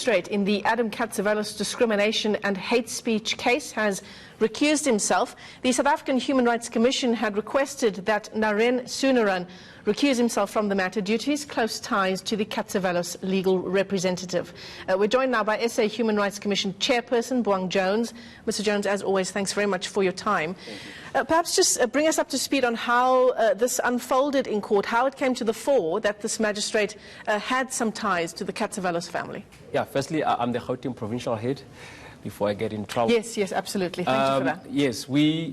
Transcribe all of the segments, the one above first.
magistrate in the Adam Catzavelos discrimination and hate speech case has recused himself. The South African Human Rights Commission had requested that Naren Sewnarain recuse himself from the matter due to his close ties to the Catzavelos legal representative. We're joined now by SA Human Rights Commission Chairperson Boang Jones. Mr. Jones, as always, thanks very much for your time. Perhaps just bring us up to speed on how this unfolded in court, how it came to the fore that this magistrate had some ties to the Catzavelos family. Yeah, firstly, I'm the Gauteng provincial head. Before I get in trouble. Yes, absolutely. Thank you for that. Yes, we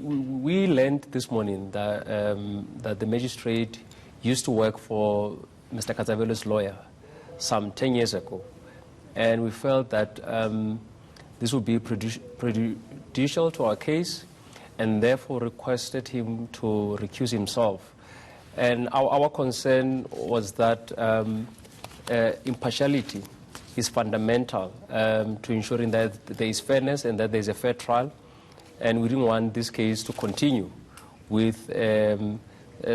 learned this morning that, that the magistrate used to work for Mr. Catzavelos' lawyer some 10 years ago. And we felt that this would be prejudicial to our case, and therefore requested him to recuse himself. And our concern was that impartiality is fundamental to ensuring that there is fairness and that there is a fair trial. And we didn't want this case to continue with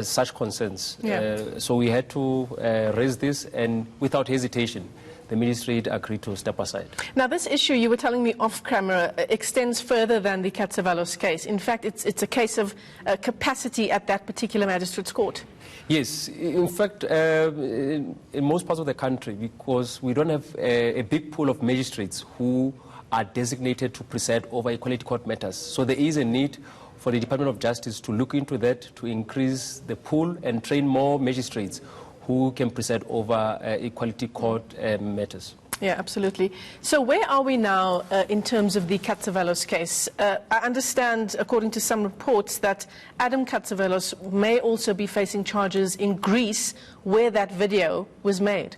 such concerns. Yeah. So we had to raise this, and without hesitation, the magistrate agreed to step aside. Now, this issue, you were telling me off camera, extends further than the Catzavelos case. In fact, it's a case of capacity at that particular magistrate's court. Yes, in fact, in most parts of the country, because we don't have a big pool of magistrates who are designated to preside over equality court matters. So there is a need for the Department of Justice to look into that, to increase the pool and train more magistrates who can preside over equality court matters. Yeah, absolutely. So where are we now in terms of the Catzavelos case? I understand, according to some reports, that Adam Catzavelos may also be facing charges in Greece, where that video was made.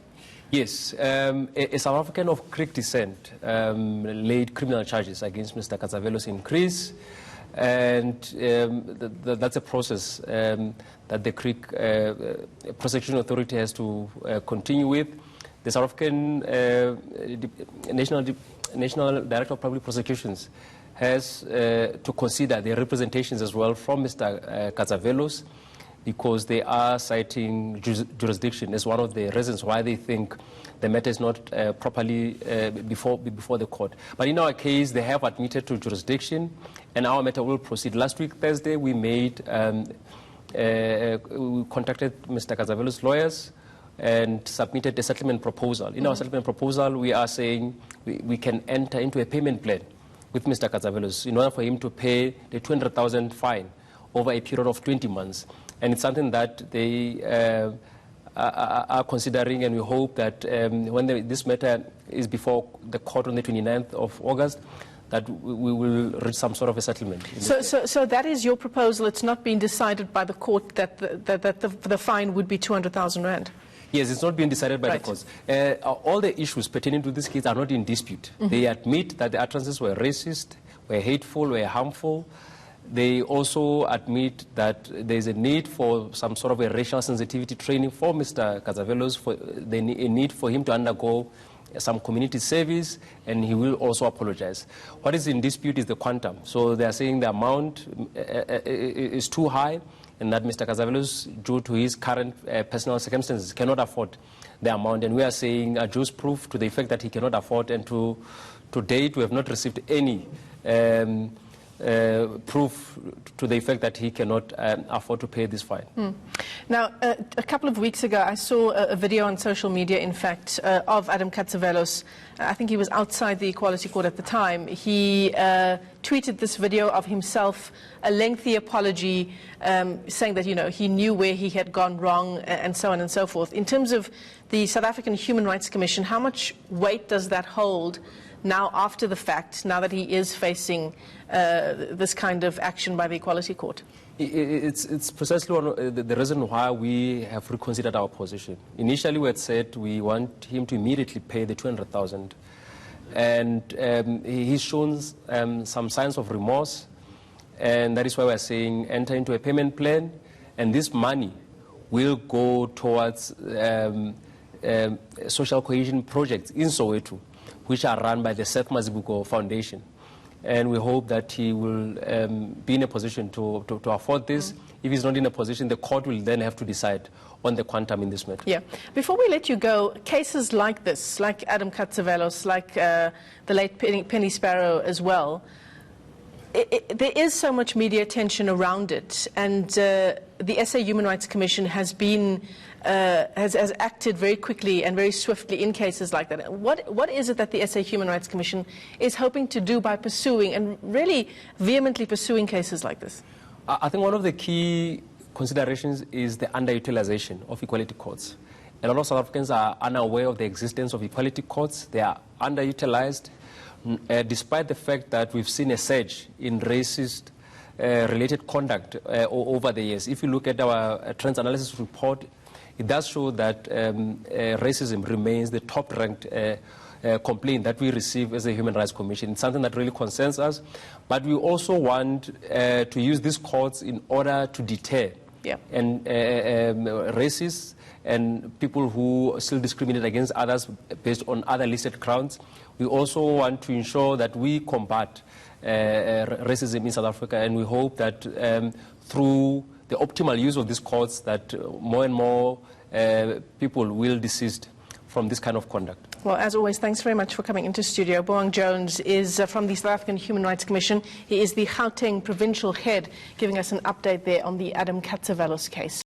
Yes, a South African of Greek descent laid criminal charges against Mr. Catzavelos in Greece, and that's a process that the Greek prosecution authority has to continue with. The South African National Director of Public Prosecutions has to consider the representations as well from Mr. Catzavelos, because they are citing jurisdiction as one of the reasons why they think the matter is not properly before the court. But in our case, they have admitted to jurisdiction, and our matter will proceed. Last week, Thursday, we contacted Mr. Catzavelos' lawyers and submitted a settlement proposal. In our settlement proposal, we are saying we can enter into a payment plan with Mr. Catzavelos in order for him to pay the 200,000 fine over a period of 20 months. And it's something that they are considering, and we hope that when this matter is before the court on the 29th of August, that we will reach some sort of a settlement. So that is your proposal. It's not been decided by the court that the fine would be 200,000 rand? Yes, it's not being decided by the courts. All the issues pertaining to this case are not in dispute. They admit that the utterances were racist, were hateful, were harmful. They also admit that there is a need for some sort of a racial sensitivity training for Mr. Catzavelos, a need for him to undergo some community service, and he will also apologize. What is in dispute is the quantum. So they are saying the amount is too high, and that Mr. Catzavelos, due to his current personal circumstances, cannot afford the amount. And we are saying adduce proof to the effect that he cannot afford, and to date we have not received any proof to the effect that he cannot afford to pay this fine. Now, a couple of weeks ago, I saw a video on social media, in fact, of Adam Catzavelos. I think he was outside the Equality Court at the time. He tweeted this video of himself, a lengthy apology, saying that, he knew where he had gone wrong, and so on and so forth. In terms of the South African Human Rights Commission, how much weight does that hold now after the fact, now that he is facing this kind of action by the Equality Court? It's precisely the reason why we have reconsidered our position. Initially, we had said we want him to immediately pay the 200,000, and he's shown some signs of remorse, and that is why we're saying enter into a payment plan, and this money will go towards social cohesion projects in Soweto, which are run by the Seth Mazibuko Foundation. and we hope that he will be in a position to afford this. If he's not in a position, the court will then have to decide on the quantum in this matter. Yeah. Before we let you go, cases like this, like Adam Catzavelos, like the late Penny Sparrow as well, there is so much media attention around it, and the SA Human Rights Commission has been has acted very quickly and very swiftly in cases like that. What is it that the SA Human Rights Commission is hoping to do by pursuing and really vehemently pursuing cases like this? I think one of the key considerations is the underutilization of equality courts. A lot of South Africans are unaware of the existence of equality courts. They are underutilized, despite the fact that we've seen a surge in racist related conduct over the years. If you look at our trends analysis report, it does show that racism remains the top-ranked complaint that we receive as a Human Rights Commission. It's something that really concerns us, but we also want to use these courts in order to deter and racists and people who still discriminate against others based on other listed grounds. We also want to ensure that we combat racism in South Africa, and we hope that through the optimal use of these courts that more and more people will desist from this kind of conduct. Well, as always, thanks very much for coming into studio. Boang Jones is from the South African Human Rights Commission. He is the Gauteng provincial head, giving us an update there on the Adam Catzavelos case.